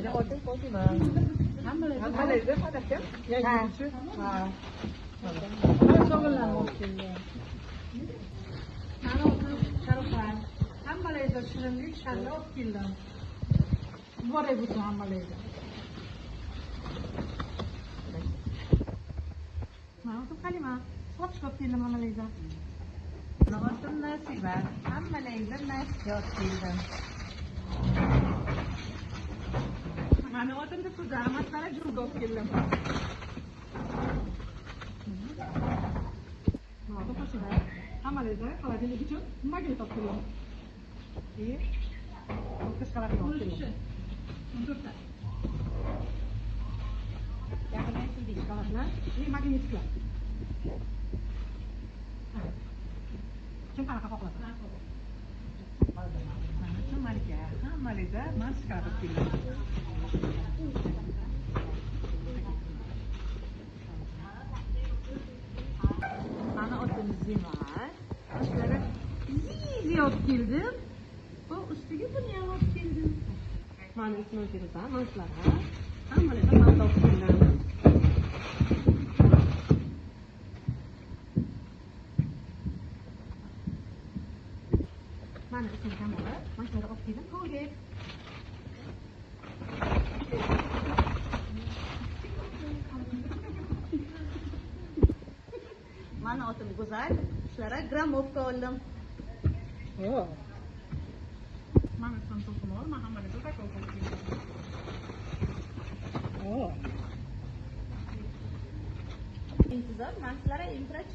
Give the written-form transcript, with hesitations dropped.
Nó ôi cái có gì mà Hãy lấy rất phát đẹp chứ. Nhanh chứ. 저걸로 먹길래. 나는 저렇게 한 마리에서 주는 게 잘 없길래. 머리부터 한 마리에서. 나는 또 칼리마. 수업 없길래 한 마리에서. Nó cũng nó xì bà. Hãy mà lấy rất là giọt gì rồi. 나는 어떤 데서 자만 따라 주고 없길래. 똑같이 가요. 한 마리에서 가라지는 그죠? 음악이 없길래. 예? 어떻게 가라지 없길래. 좋다. 약간 수도 있어. 이 막이 있어. 좀 하나 갖고 와봐. 한 마리야. 한 마리다 마스카라 필요. Bana o temizliğim var. Başlara iyice ot girdim. O üstüge bu niye ot girdim? Bana ismi Firza, manslara. Ama ne zaman da ot girdim. Bana ismi Kamala, manslara ot girdim. Colgate. Mana otim güzel. Şlara gramovka oldum. Oh. Bana ismi Tokumor, Muhammed Zülfü Colgate. Oh. İntizam, ben sizlere impreç